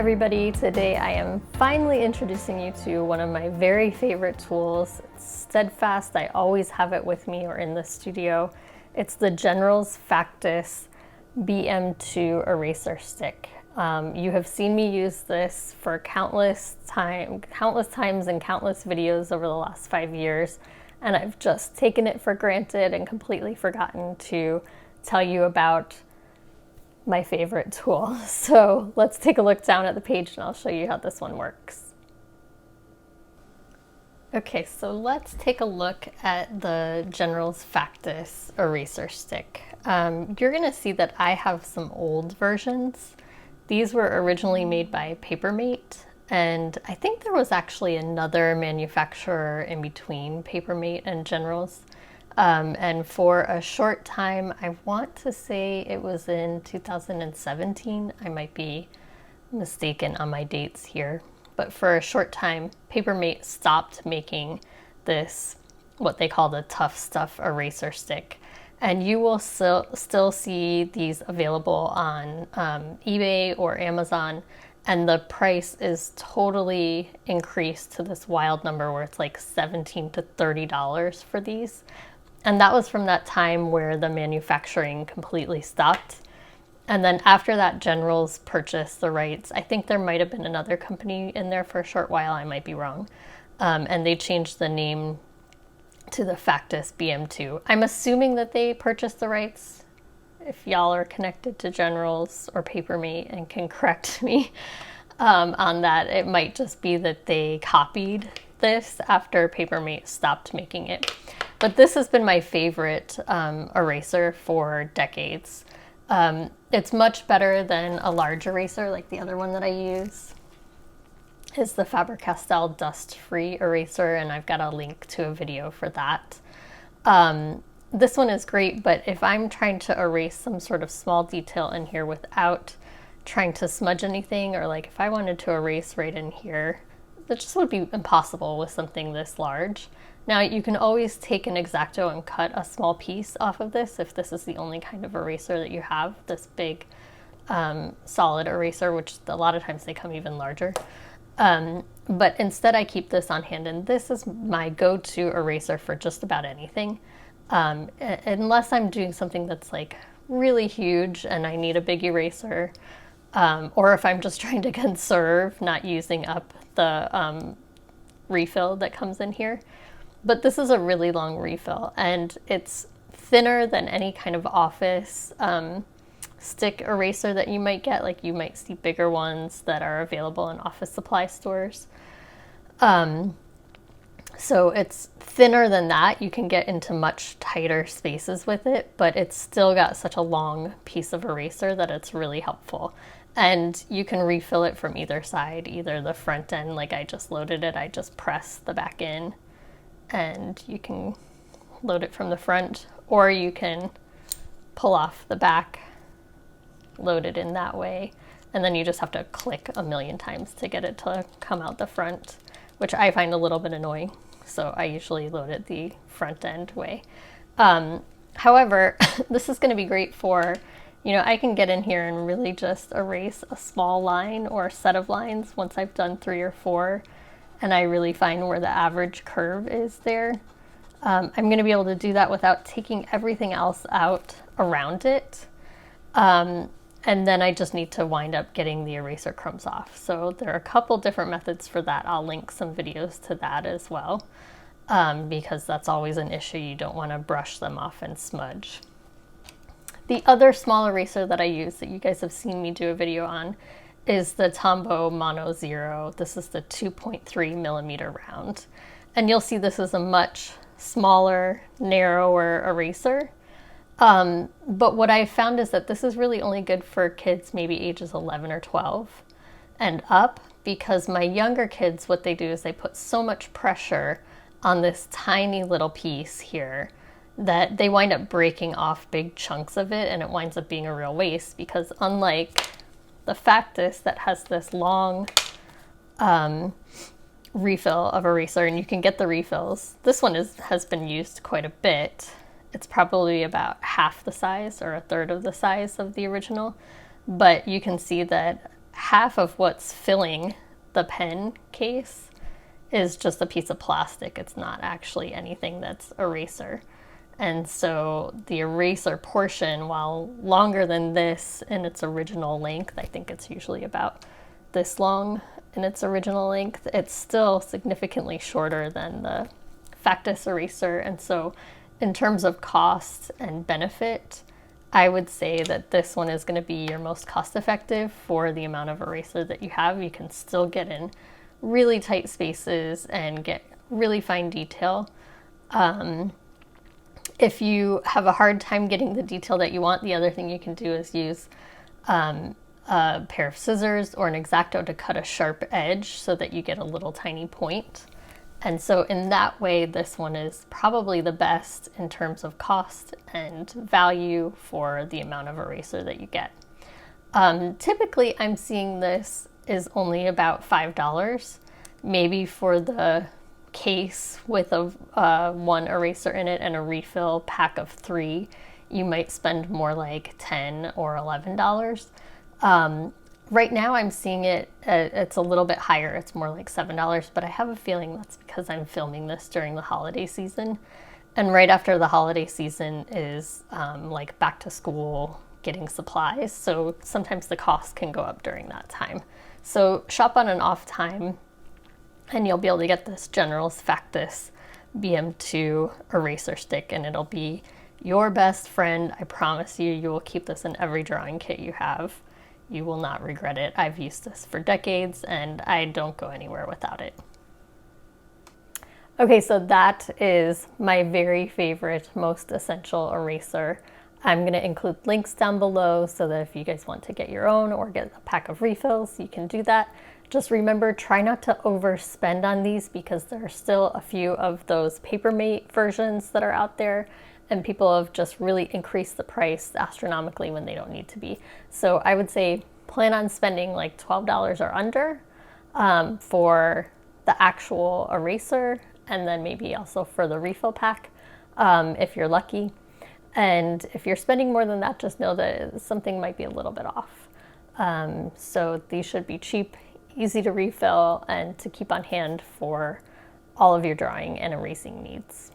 everybody, today I am finally introducing you to one of my very favorite tools. It's steadfast, I always have it with me or in the studio. It's the General's Factis BM2 Eraser Stick. You have seen me use this for countless times and countless videos over the last 5 years, and I've just taken it for granted and completely forgotten to tell you about my favorite tool. So let's take a look down at the page and I'll show you how this one works. Okay, so let's take a look at the General's Factis Eraser Stick. You're gonna see that I have some old versions. These were originally made by Papermate, and I think there was actually another manufacturer in between Papermate and General's. And for a short time, I want to say it was in 2017, I might be mistaken on my dates here, but for a short time, Papermate stopped making this, what they call the Tough Stuff Eraser Stick. And you will still see these available on eBay or Amazon, and the price is totally increased to this wild number where it's like $17 to $30 for these. And that was from that time where the manufacturing completely stopped. And then after that, General's purchased the rights. I think there might have been another company in there for a short while, I might be wrong. And they changed the name to the Factis BM2. I'm assuming that they purchased the rights. If y'all are connected to General's or Papermate and can correct me on that, it might just be that they copied this after Papermate stopped making it. But this has been my favorite eraser for decades. It's much better than a large eraser, like the other one that I use is the Faber-Castell dust-free eraser, and I've got a link to a video for that. This one is great, but if I'm trying to erase some sort of small detail in here without trying to smudge anything, or like if I wanted to erase right in here, that just would be impossible with something this large. Now you can always take an X-Acto and cut a small piece off of this if this is the only kind of eraser that you have, this big solid eraser, which a lot of times they come even larger. But instead I keep this on hand, and this is my go-to eraser for just about anything. Unless I'm doing something that's like really huge and I need a big eraser, or if I'm just trying to conserve not using up the refill that comes in here. But this is a really long refill, and it's thinner than any kind of office stick eraser that you might get. Like you might see bigger ones that are available in office supply stores. So it's thinner than that. You can get into much tighter spaces with it, but it's still got such a long piece of eraser that it's really helpful. And you can refill it from either side, either the front end, like I just loaded it, I just press the back in, and you can load it from the front, or you can pull off the back, load it in that way, and then you just have to click a million times to get it to come out the front, which I find a little bit annoying, so I usually load it the front end way. However, this is going to be great for, you know, I can get in here and really just erase a small line or a set of lines once I've done 3 or 4, and I really find where the average curve is there. I'm going to be able to do that without taking everything else out around it. And then I just need to wind up getting the eraser crumbs off. So there are a couple different methods for that. I'll link some videos to that as well, because that's always an issue. You don't want to brush them off and smudge. The other small eraser that I use that you guys have seen me do a video on is the Tombow Mono Zero. This is the 2.3 millimeter round. And you'll see this is a much smaller, narrower eraser. But what I found is that this is really only good for kids maybe ages 11 or 12 and up, because my younger kids, what they do is they put so much pressure on this tiny little piece here that they wind up breaking off big chunks of it, and it winds up being a real waste, because unlike the Factis that has this long refill of eraser, and you can get the refills, this one has been used quite a bit. It's probably about half the size or a third of the size of the original, but you can see that half of what's filling the pen case is just a piece of plastic. It's not actually anything that's eraser. And so the eraser portion, while longer than this in its original length, I think it's usually about this long in its original length, it's still significantly shorter than the Factis eraser. And so in terms of cost and benefit, I would say that this one is going to be your most cost effective for the amount of eraser that you have. You can still get in really tight spaces and get really fine detail. If you have a hard time getting the detail that you want, the other thing you can do is use a pair of scissors or an X-Acto to cut a sharp edge so that you get a little tiny point. And so in that way, this one is probably the best in terms of cost and value for the amount of eraser that you get. Typically, I'm seeing this is only about $5. Maybe for the case with a one eraser in it and a refill pack of 3, you might spend more like $10 or $11. Right now I'm seeing it's a little bit higher. It's more like $7, but I have a feeling that's because I'm filming this during the holiday season. And right after the holiday season is like back to school, getting supplies. So sometimes the cost can go up during that time. So shop on an off time and you'll be able to get this General's Factis BM2 Eraser Stick, and it'll be your best friend. I promise you, you will keep this in every drawing kit you have. You will not regret it. I've used this for decades and I don't go anywhere without it. Okay, so that is my very favorite, most essential eraser. I'm going to include links down below so that if you guys want to get your own or get a pack of refills, you can do that. Just remember, try not to overspend on these because there are still a few of those Papermate versions that are out there, and people have just really increased the price astronomically when they don't need to be. So I would say plan on spending like $12 or under for the actual eraser, and then maybe also for the refill pack if you're lucky. And if you're spending more than that, just know that something might be a little bit off. So these should be cheap, easy to refill, and to keep on hand for all of your drawing and erasing needs.